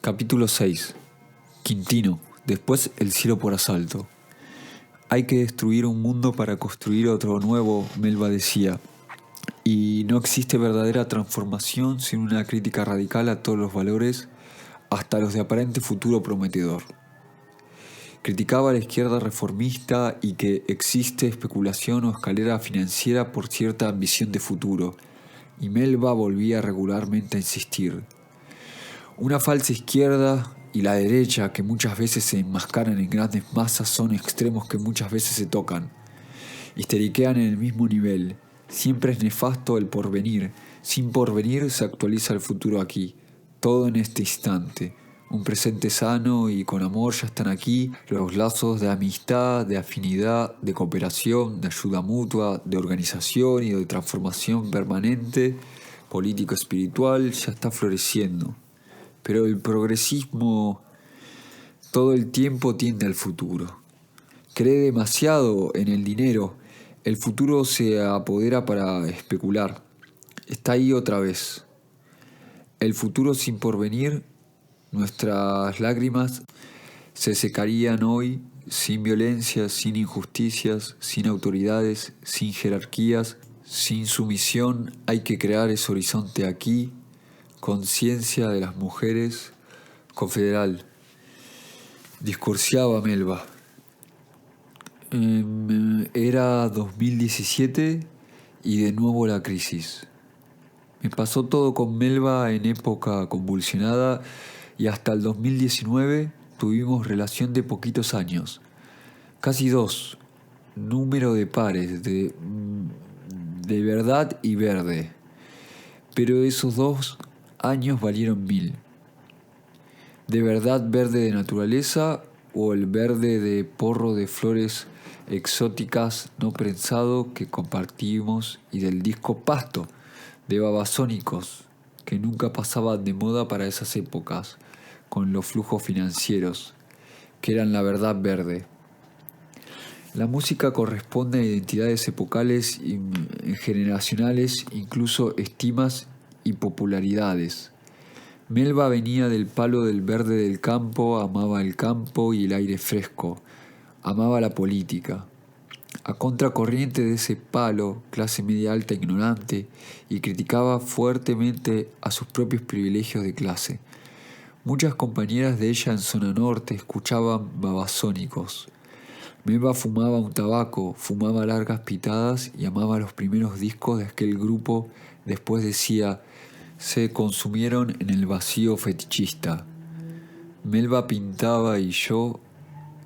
Capítulo 6. Quintino. Después el cielo por asalto. Hay que destruir un mundo para construir otro nuevo, Melba decía. Y no existe verdadera transformación sin una crítica radical a todos los valores, hasta los de aparente futuro prometedor. Criticaba a la izquierda reformista y que existe especulación o escalera financiera por cierta ambición de futuro, y Melba volvía regularmente a insistir. Una falsa izquierda y la derecha, que muchas veces se enmascaran en grandes masas, son extremos que muchas veces se tocan. Histeriquean en el mismo nivel. Siempre es nefasto el porvenir. Sin porvenir se actualiza el futuro aquí. Todo en este instante. Un presente sano y con amor ya están aquí los lazos de amistad, de afinidad, de cooperación, de ayuda mutua, de organización y de transformación permanente, político-espiritual, ya está floreciendo. Pero el progresismo todo el tiempo tiende al futuro. Cree demasiado en el dinero. El futuro se apodera para especular. Está ahí otra vez. El futuro sin porvenir, nuestras lágrimas se secarían hoy sin violencia, sin injusticias, sin autoridades, sin jerarquías, sin sumisión. Hay que crear ese horizonte aquí. Conciencia de las mujeres, confederal. Discursiaba Melba. Era 2017 y de nuevo la crisis. Me pasó todo con Melba en época convulsionada y hasta el 2019 tuvimos relación de poquitos años. Casi 2. Número de pares, de verdad y verde. Pero esos 2 años valieron 1000. ¿De verdad verde de naturaleza o el verde de porro de flores exóticas no prensado que compartimos y del disco Pasto de babasónicos que nunca pasaban de moda para esas épocas con los flujos financieros que eran la verdad verde? La música corresponde a identidades epocales y generacionales, incluso estimas y popularidades. Melba venía del palo del verde del campo, amaba el campo y el aire fresco, amaba la política. A contracorriente de ese palo, clase media alta ignorante, y criticaba fuertemente a sus propios privilegios de clase. Muchas compañeras de ella en zona norte escuchaban babasónicos. Melba fumaba un tabaco, fumaba largas pitadas y amaba los primeros discos de aquel grupo. Después decía, se consumieron en el vacío fetichista. Melba pintaba y yo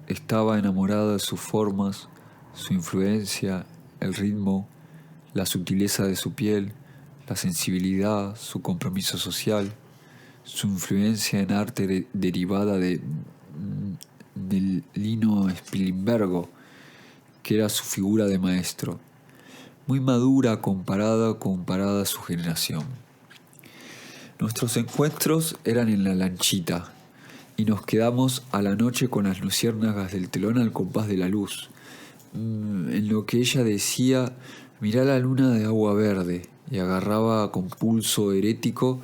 estaba enamorada de sus formas, su influencia, el ritmo, la sutileza de su piel, la sensibilidad, su compromiso social, su influencia en arte derivada del Lino Spilimbergo, que era su figura de maestro, muy madura comparada a su generación. Nuestros encuentros eran en la lanchita y nos quedamos a la noche con las luciérnagas del telón al compás de la luz. En lo que ella decía, mirá la luna de agua verde, y agarraba con pulso herético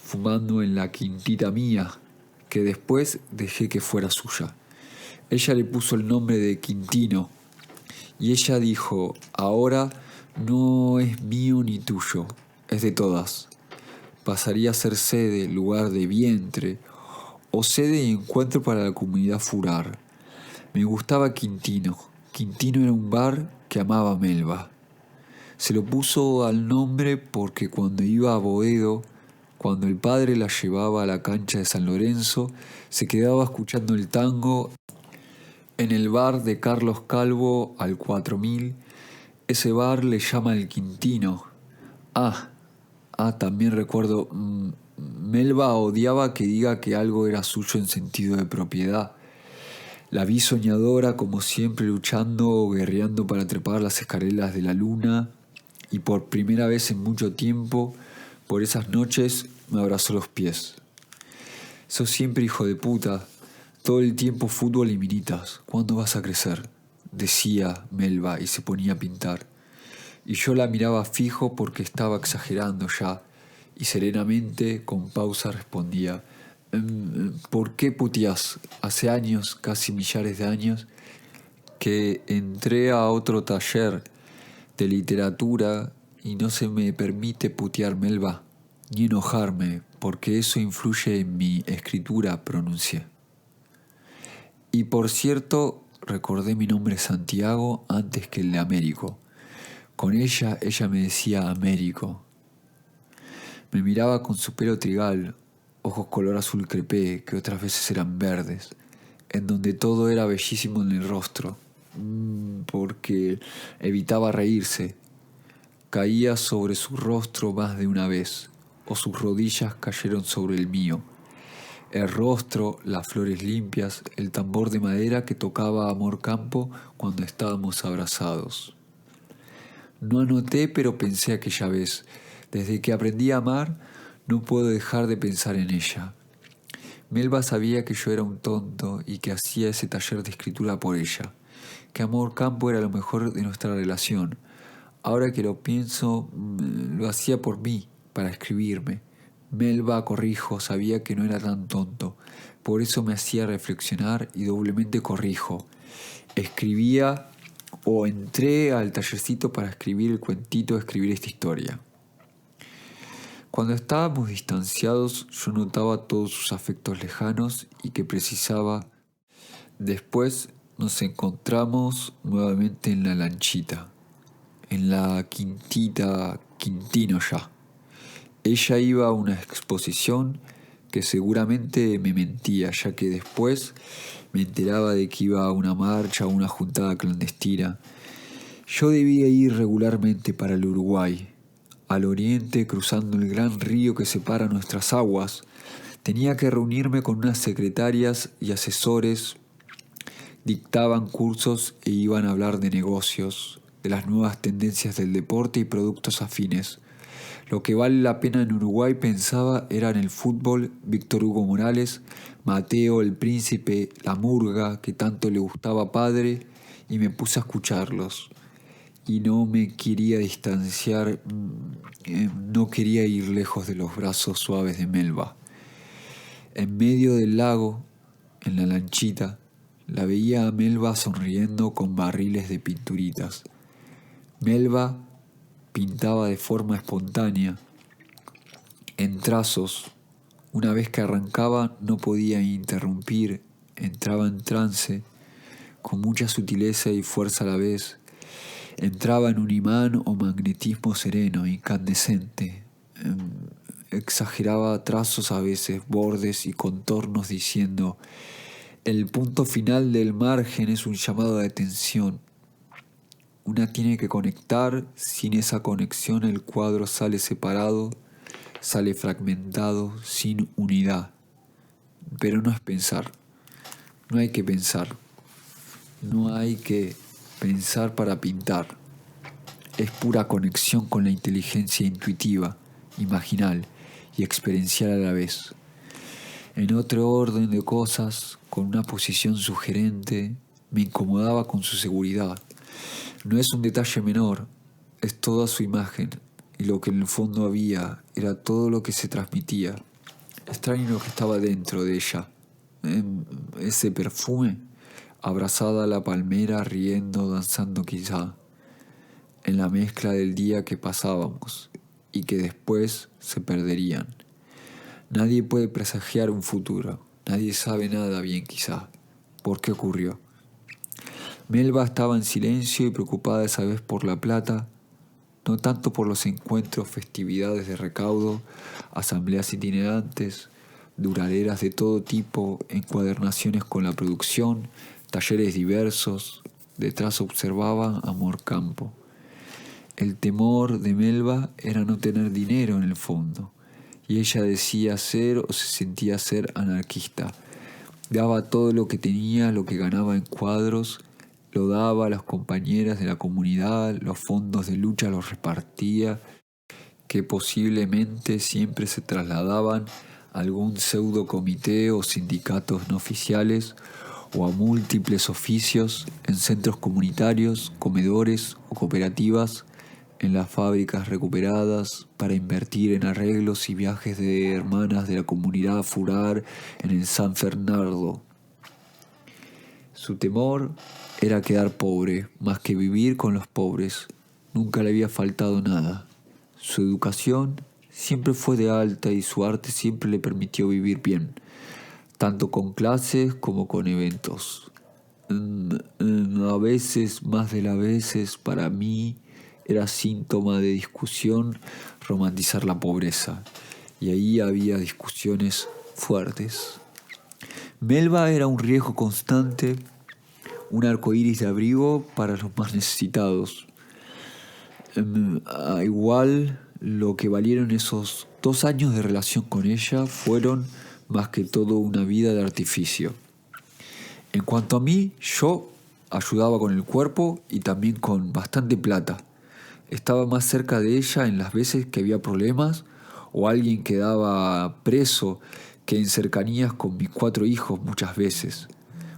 fumando en la quintita mía, que después dejé que fuera suya. Ella le puso el nombre de Quintino y ella dijo, ahora no es mío ni tuyo, es de todas. Pasaría a ser sede, lugar de vientre, o sede y encuentro para la comunidad furar. Me gustaba Quintino. Quintino era un bar que amaba Melba. Se lo puso al nombre porque cuando iba a Boedo, cuando el padre la llevaba a la cancha de San Lorenzo, se quedaba escuchando el tango en el bar de Carlos Calvo al 4000. Ese bar le llama el Quintino. También recuerdo, Melba odiaba que diga que algo era suyo en sentido de propiedad. La vi soñadora, como siempre, luchando o guerreando para trepar las escaleras de la luna, y por primera vez en mucho tiempo, por esas noches, me abrazó los pies. Sos siempre hijo de puta, todo el tiempo fútbol y minitas. ¿Cuándo vas a crecer?, decía Melba y se ponía a pintar. Y yo la miraba fijo porque estaba exagerando ya, y serenamente, con pausa, respondía, ¿Por qué puteás? Hace años, casi millares de años, que entré a otro taller de literatura y no se me permite putear, Melba, ni enojarme, porque eso influye en mi escritura, pronuncié. Y por cierto, recordé mi nombre Santiago antes que el de Américo. Con ella me decía Américo. Me miraba con su pelo trigal, ojos color azul crepé, que otras veces eran verdes, en donde todo era bellísimo en el rostro, porque evitaba reírse. Caía sobre su rostro más de una vez, o sus rodillas cayeron sobre el mío. El rostro, las flores limpias, el tambor de madera que tocaba Amor Campo cuando estábamos abrazados. No anoté, pero pensé aquella vez. Desde que aprendí a amar, no puedo dejar de pensar en ella. Melba sabía que yo era un tonto y que hacía ese taller de escritura por ella, que Amor Campo era lo mejor de nuestra relación. Ahora que lo pienso, lo hacía por mí, para escribirme. Melba, corrijo, sabía que no era tan tonto. Por eso me hacía reflexionar y doblemente corrijo. Escribía o entré al tallercito para escribir el cuentito, escribir esta historia. Cuando estábamos distanciados, yo notaba todos sus afectos lejanos y que precisaba. Después nos encontramos nuevamente en la lanchita, en la quintita, Quintino ya. Ella iba a una exposición que seguramente me mentía, ya que después me enteraba de que iba a una marcha o una juntada clandestina. Yo debía ir regularmente para el Uruguay, al oriente, cruzando el gran río que separa nuestras aguas. Tenía que reunirme con unas secretarias y asesores, dictaban cursos e iban a hablar de negocios, de las nuevas tendencias del deporte y productos afines. Lo que vale la pena en Uruguay, pensaba, era en el fútbol, Víctor Hugo Morales, Mateo, el Príncipe, la Murga, que tanto le gustaba a padre, y me puse a escucharlos. Y no me quería distanciar, no quería ir lejos de los brazos suaves de Melba. En medio del lago, en la lanchita, la veía a Melba sonriendo con barriles de pinturitas. Melba pintaba de forma espontánea, en trazos. Una vez que arrancaba no podía interrumpir, entraba en trance, con mucha sutileza y fuerza a la vez. Entraba en un imán o magnetismo sereno, incandescente. Exageraba trazos a veces, bordes y contornos, diciendo: el punto final del margen es un llamado de atención. Una tiene que conectar, sin esa conexión el cuadro sale separado, sale fragmentado, sin unidad. Pero no es pensar, no hay que pensar, no hay que pensar para pintar. Es pura conexión con la inteligencia intuitiva, imaginal y experiencial a la vez. En otro orden de cosas, con una posición sugerente, me incomodaba con su seguridad. No es un detalle menor, es toda su imagen, y lo que en el fondo había era todo lo que se transmitía. Extraño lo que estaba dentro de ella. Ese perfume, abrazada a la palmera, riendo, danzando quizá, en la mezcla del día que pasábamos y que después se perderían. Nadie puede presagiar un futuro, nadie sabe nada bien quizá. ¿Por qué ocurrió? Melba estaba en silencio y preocupada esa vez por la plata, no tanto por los encuentros, festividades de recaudo, asambleas itinerantes, duraderas de todo tipo, encuadernaciones con la producción, talleres diversos. Detrás observaba Amor Campo. El temor de Melba era no tener dinero en el fondo, y ella decía ser o se sentía ser anarquista. Daba todo lo que tenía, lo que ganaba en cuadros, lo daba a las compañeras de la comunidad, los fondos de lucha los repartía, que posiblemente siempre se trasladaban a algún pseudo comité o sindicatos no oficiales o a múltiples oficios en centros comunitarios, comedores o cooperativas en las fábricas recuperadas para invertir en arreglos y viajes de hermanas de la comunidad Furar en el San Fernando. Su temor era quedar pobre, más que vivir con los pobres. Nunca le había faltado nada. Su educación siempre fue de alta y su arte siempre le permitió vivir bien, tanto con clases como con eventos. A veces, más de las veces, para mí era síntoma de discusión romantizar la pobreza, y ahí había discusiones fuertes. Melba era un riesgo constante, un arcoíris de abrigo para los más necesitados. Igual lo que valieron esos 2 años de relación con ella fueron más que todo una vida de artificio. En cuanto a mí, yo ayudaba con el cuerpo y también con bastante plata. Estaba más cerca de ella en las veces que había problemas o alguien quedaba preso que en cercanías con mis 4 hijos muchas veces.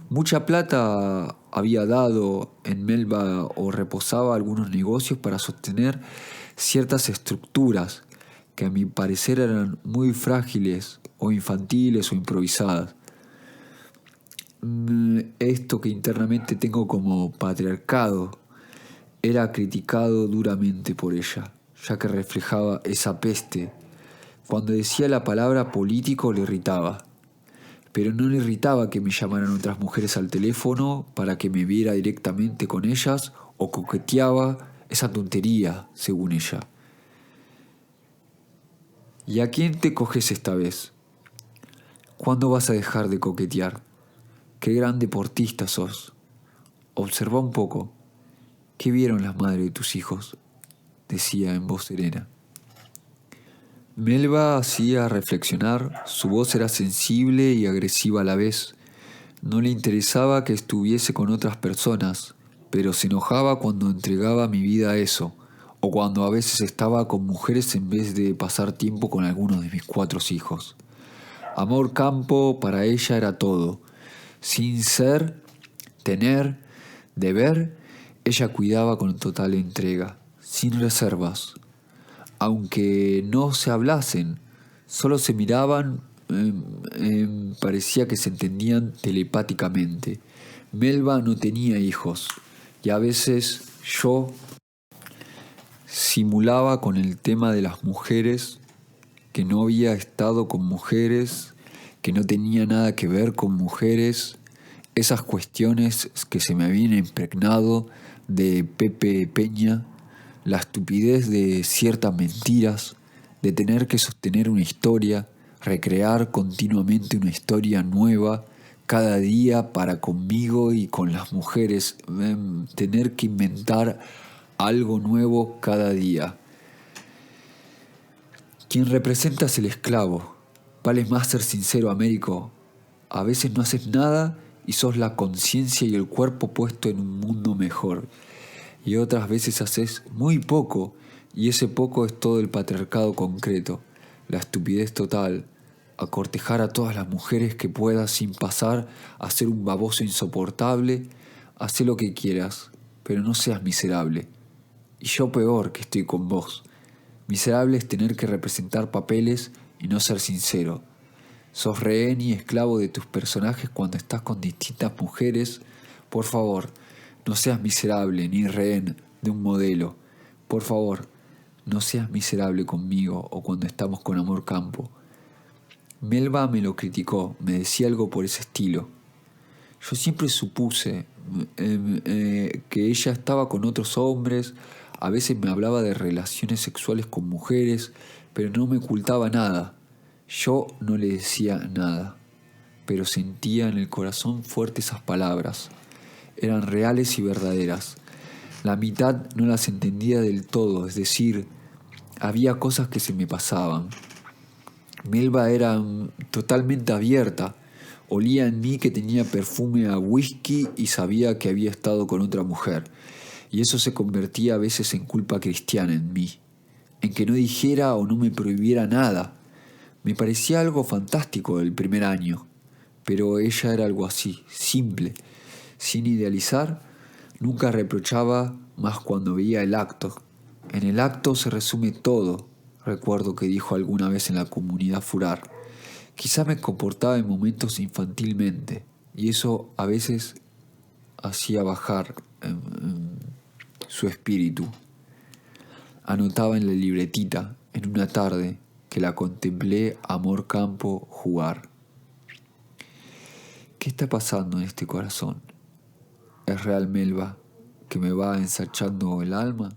Mucha plata había dado en Melba o reposaba algunos negocios para sostener ciertas estructuras que a mi parecer eran muy frágiles o infantiles o improvisadas. Esto que internamente tengo como patriarcado era criticado duramente por ella, ya que reflejaba esa peste. Cuando decía la palabra político le irritaba, pero no le irritaba que me llamaran otras mujeres al teléfono para que me viera directamente con ellas o coqueteaba esa tontería, según ella. ¿Y a quién te coges esta vez? ¿Cuándo vas a dejar de coquetear? Qué gran deportista sos. Observa un poco. ¿Qué vieron las madres de tus hijos?, decía en voz serena. Melba hacía reflexionar, su voz era sensible y agresiva a la vez. No le interesaba que estuviese con otras personas, pero se enojaba cuando entregaba mi vida a eso, o cuando a veces estaba con mujeres en vez de pasar tiempo con alguno de mis 4 hijos. Amor campo para ella era todo. Sin ser, tener, deber, ella cuidaba con total entrega, sin reservas. Aunque no se hablasen, solo se miraban, parecía que se entendían telepáticamente. Melba no tenía hijos y a veces yo simulaba con el tema de las mujeres, que no había estado con mujeres, que no tenía nada que ver con mujeres, esas cuestiones que se me habían impregnado de Pepe Peña, la estupidez de ciertas mentiras, de tener que sostener una historia, recrear continuamente una historia nueva cada día para conmigo y con las mujeres, tener que inventar algo nuevo cada día. Quien representas el esclavo. Vale más ser sincero, Américo. A veces no haces nada y sos la conciencia y el cuerpo puesto en un mundo mejor. Y otras veces haces muy poco y ese poco es todo el patriarcado concreto, la estupidez total, a cortejar a todas las mujeres que puedas sin pasar a ser un baboso insoportable. Haz lo que quieras, pero no seas miserable. Y yo peor que estoy con vos. Miserable es tener que representar papeles y no ser sincero. Sos rehén y esclavo de tus personajes cuando estás con distintas mujeres. Por favor, no seas miserable ni rehén de un modelo. Por favor, no seas miserable conmigo o cuando estamos con Amor Campo. Melba me lo criticó, me decía algo por ese estilo. Yo siempre supuse que ella estaba con otros hombres, a veces me hablaba de relaciones sexuales con mujeres, pero no me ocultaba nada. Yo no le decía nada, pero sentía en el corazón fuerte esas palabras. Eran reales y verdaderas. La mitad no las entendía del todo, es decir, había cosas que se me pasaban. Melba era totalmente abierta. Olía en mí que tenía perfume a whisky y sabía que había estado con otra mujer. Y eso se convertía a veces en culpa cristiana en mí. En que no dijera o no me prohibiera nada. Me parecía algo fantástico el primer año. Pero ella era algo así, simple, sin idealizar. Nunca reprochaba más cuando veía el acto. En el acto se resume todo, recuerdo que dijo alguna vez en la comunidad Furar. Quizá me comportaba en momentos infantilmente, y eso a veces hacía bajar su espíritu. Anotaba en la libretita, en una tarde, que la contemplé Amor Campo jugar. ¿Qué está pasando en este corazón? ¿Es real Melba que me va ensachando el alma?